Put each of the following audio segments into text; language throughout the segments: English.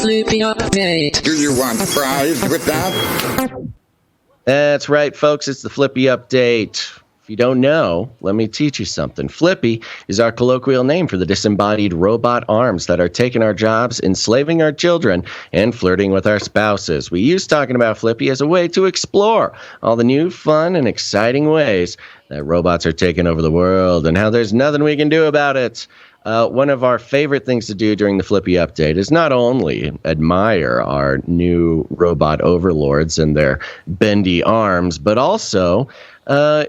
Flippy update. Do you want fries with that? That's right, folks. It's the Flippy update. If you don't know, let me teach you something. Flippy is our colloquial name for the disembodied robot arms that are taking our jobs, enslaving our children, and flirting with our spouses. We use talking about Flippy as a way to explore all the new, fun, and exciting ways that robots are taking over the world and how there's nothing we can do about it. One of our favorite things to do during the Flippy update is not only admire our new robot overlords and their bendy arms, but also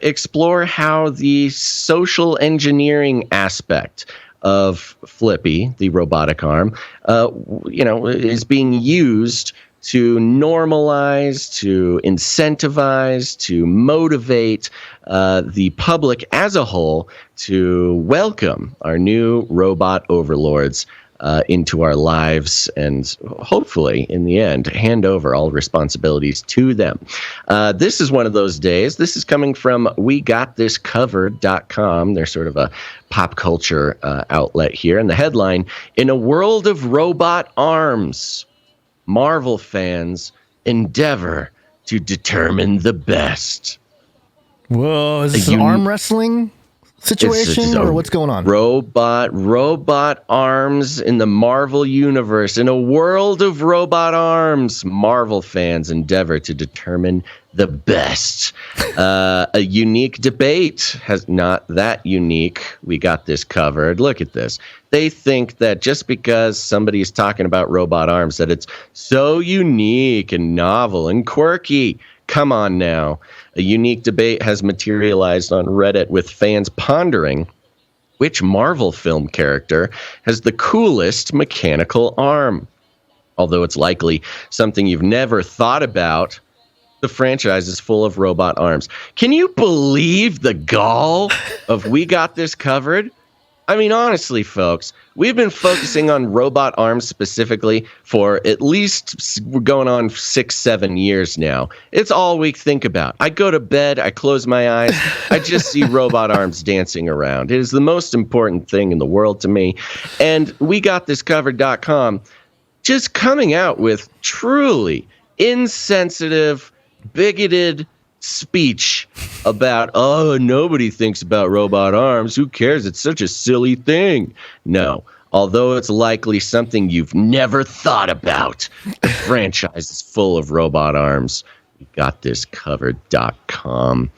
explore how the social engineering aspect of Flippy, the robotic arm, is being used to normalize, to incentivize, to motivate the public as a whole to welcome our new robot overlords into our lives and hopefully, in the end, hand over all responsibilities to them. This is one of those days. This is coming from WeGotThisCovered.com. They're sort of a pop culture outlet here. And the headline, "In a world of robot arms, Marvel fans endeavor to determine the best." Whoa, is this an arm wrestling situation or what's going on? Robot arms in the Marvel universe. In a world of robot arms, Marvel fans endeavor to determine the best. A unique debate has not that unique. We got this covered. Look at this. They think that just because somebody's talking about robot arms, that it's so unique and novel and quirky. Come on now. A unique debate has materialized on Reddit with fans pondering which Marvel film character has the coolest mechanical arm. Although it's likely something you've never thought about, the franchise is full of robot arms. Can you believe the gall of We Got This Covered? I mean, honestly, folks, we've been focusing on robot arms specifically for at least, we're going on 6-7 years now. It's all we think about. I go to bed, I close my eyes, I just see robot arms dancing around. It is the most important thing in the world to me. And WeGotThisCovered.com just coming out with truly insensitive, bigoted speech about, oh, nobody thinks about robot arms. Who cares? It's such a silly thing. No, although it's likely something you've never thought about, the franchise is full of robot arms. We got this covered.com.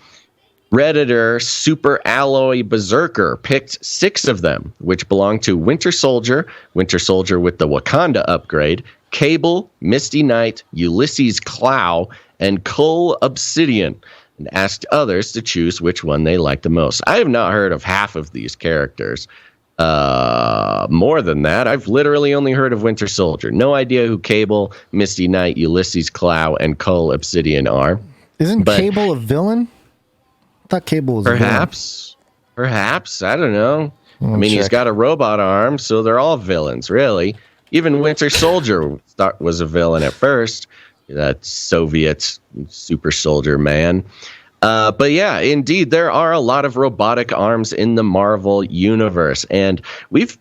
Redditor Super Alloy Berserker picked 6 of them, which belong to Winter Soldier with the Wakanda upgrade, Cable, Misty Knight, Ulysses Clow, and Cull Obsidian, and asked others to choose which one they like the most. I have not heard of half of these characters. More than that, I've literally only heard of Winter Soldier. No idea who Cable, Misty Knight, Ulysses Clow, and Cull Obsidian are. Isn't Cable a villain? I thought Cable was a villain. Perhaps. I don't know. He's got a robot arm, so they're all villains, really. Even Winter Soldier was a villain at first. That Soviet super soldier man. But yeah, indeed, there are a lot of robotic arms in the Marvel universe. And we've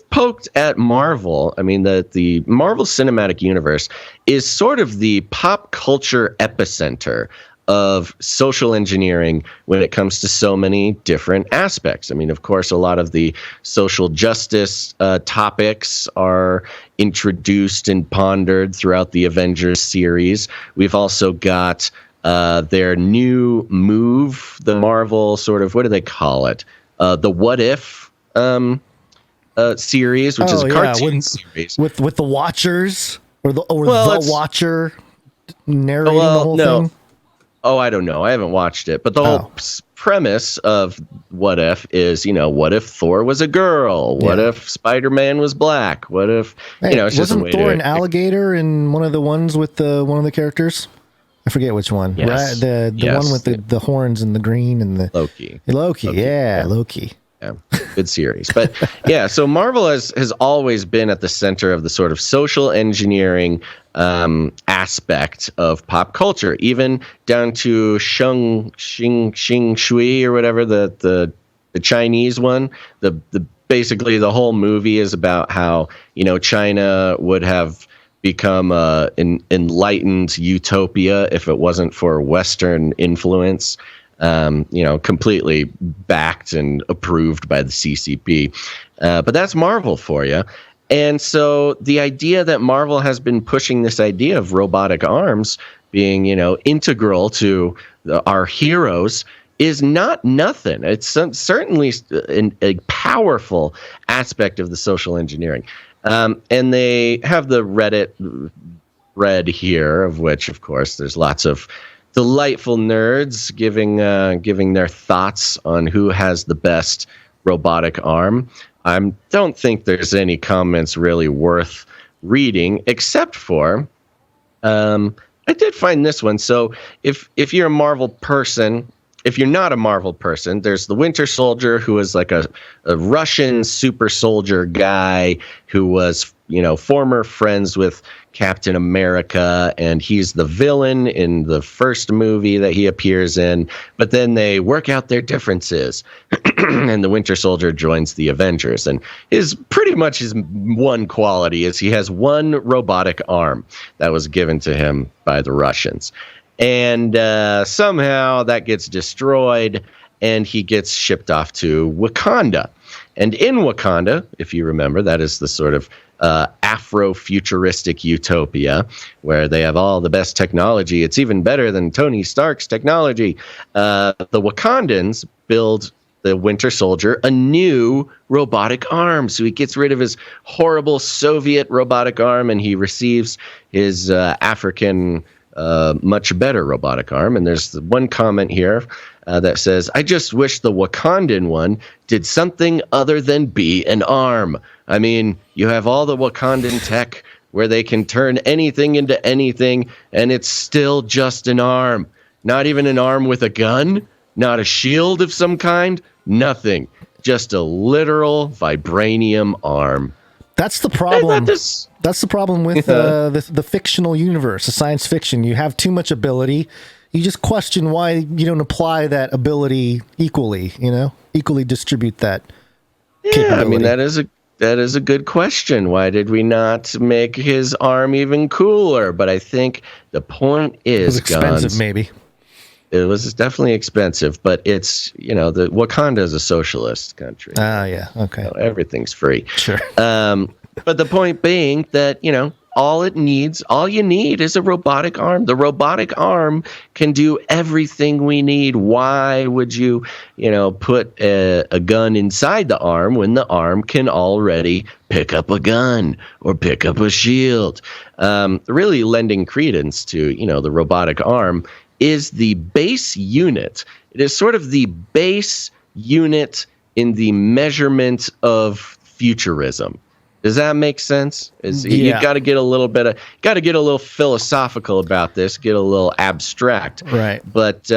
poked at Marvel. I mean, the Marvel Cinematic Universe is sort of the pop culture epicenter of social engineering when it comes to so many different aspects. I mean, of course, a lot of the social justice topics are introduced and pondered throughout the Avengers series. We've also got their new move, the Marvel sort of, what do they call it? The What If series, which is a cartoon series. With the Watchers or the Watcher narrating the whole thing. Oh, I don't know. I haven't watched it. But the whole premise of What If is, what if Thor was a girl? What if Spider-Man was black? What if, it's just a way to... Wasn't Thor an alligator in one of the ones with one of the characters? I forget which one. Yes. Right? The one with the horns and the green and the... Loki. Loki. Yeah. Yeah, good series. But yeah, so Marvel has always been at the center of the sort of social engineering aspect of pop culture, even down to Xing Shui or whatever, the Chinese one. The basically the whole movie is about how, China would have become an enlightened utopia if it wasn't for Western influence. Completely backed and approved by the CCP. But that's Marvel for you. And so the idea that Marvel has been pushing this idea of robotic arms being, integral to our heroes is not nothing. It's certainly a powerful aspect of the social engineering. And they have the Reddit thread here, of which, of course, there's lots of delightful nerds giving their thoughts on who has the best robotic arm. I don't think there's any comments really worth reading, except for I did find this one. So if you're a Marvel person, if you're not a Marvel person, there's the Winter Soldier, who is like a Russian super soldier guy who was, former friends with Captain America, and he's the villain in the first movie that he appears in. But then they work out their differences, and the Winter Soldier joins the Avengers. And his one quality is he has one robotic arm that was given to him by the Russians. And somehow that gets destroyed, and he gets shipped off to Wakanda. And in Wakanda, if you remember, that is the sort of Afro-futuristic utopia where they have all the best technology. It's even better than Tony Stark's technology. The Wakandans build the Winter Soldier a new robotic arm. So he gets rid of his horrible Soviet robotic arm, and he receives his African much better robotic arm. And there's one comment here that says, "I just wish the Wakandan one did something other than be an arm." I mean, you have all the Wakandan tech where they can turn anything into anything, and it's still just an arm. Not even an arm with a gun, not a shield of some kind, nothing. Just a literal vibranium arm. That's the problem. That's the problem with the fictional universe, the science fiction. You have too much ability. You just question why you don't apply that ability equally, equally distribute that capability. I mean, that is a good question. Why did we not make his arm even cooler? But I think the point is, it was expensive, maybe. It was definitely expensive, but it's, the Wakanda is a socialist country. Ah, yeah. Okay. Everything's free. Sure. But the point being that, all you need is a robotic arm. The robotic arm can do everything we need. Why would you, put a gun inside the arm when the arm can already pick up a gun or pick up a shield? Really lending credence to, the robotic arm is the base unit. It is sort of the base unit in the measurement of futurism. Does that make sense? You got to get a little philosophical about this, get a little abstract. Right. But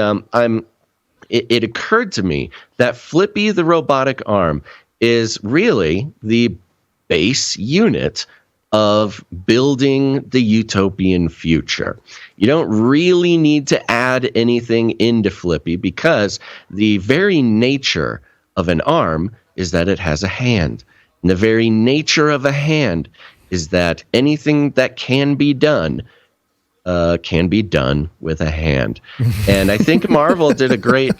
it occurred to me that Flippy the robotic arm is really the base unit of building the utopian future. You don't really need to add anything into Flippy because the very nature of an arm is that it has a hand. And the very nature of a hand is that anything that can be done with a hand. And I think Marvel did a great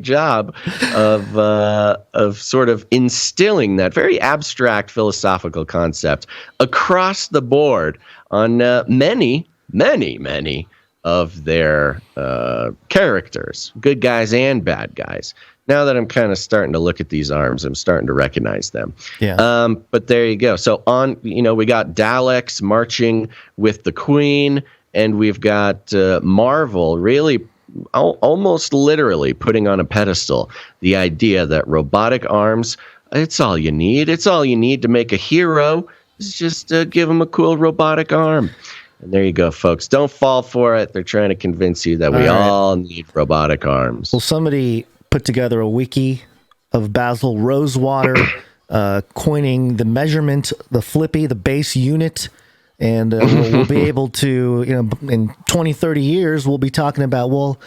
job of sort of instilling that very abstract philosophical concept across the board on many of their characters, good guys and bad guys. Now that I'm kind of starting to look at these arms, I'm starting to recognize them. Yeah. But there you go. So we got Daleks marching with the Queen, and we've got Marvel really almost literally putting on a pedestal the idea that robotic arms, it's all you need. It's all you need to make a hero. Is just give them a cool robotic arm. And there you go, folks. Don't fall for it. They're trying to convince you that we all need robotic arms. Well, somebody put together a wiki of Basil Rosewater coining the measurement, the Flippy, the base unit, and we'll be able to, in 20, 30 years, we'll be talking about,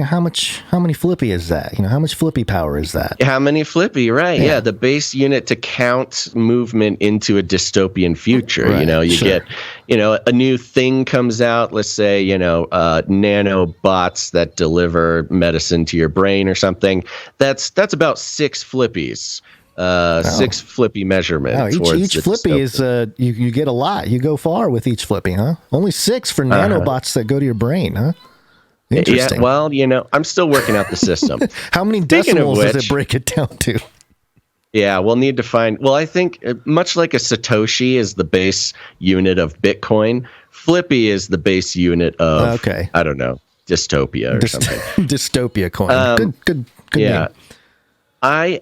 how many Flippy is that? How much Flippy power is that? How many Flippy, right? Yeah, the base unit to count movement into a dystopian future. Right, You sure. get, a new thing comes out, let's say, nanobots that deliver medicine to your brain or something. That's about 6 Flippies. 6 Flippy measurement. Each Flippy is you get a lot. You go far with each Flippy, huh? Only 6 for nanobots that go to your brain, huh? Interesting. Yeah, well, I'm still working out the system. How many decimals does it break it down to? Yeah, we'll need to find. Well, I think much like a Satoshi is the base unit of Bitcoin, Flippy is the base unit of, I don't know, dystopia or something. Dystopia coin. Good yeah. name.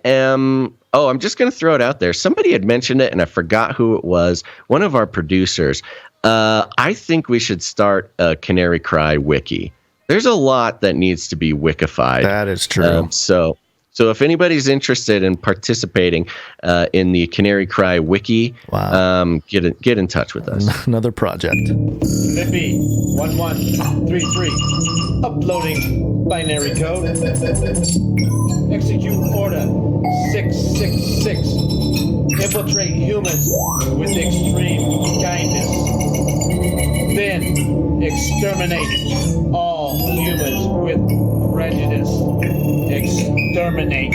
I'm just going to throw it out there. Somebody had mentioned it, and I forgot who it was. One of our producers. I think we should start a Canary Cry wiki. There's a lot that needs to be wikified. That is true. So if anybody's interested in participating in the Canary Cry wiki, get in touch with us. Another project. Flippy 1133. Uploading binary code. Execute order 666. Infiltrate humans with extreme kindness. Then exterminate all humans with prejudice. Exterminate.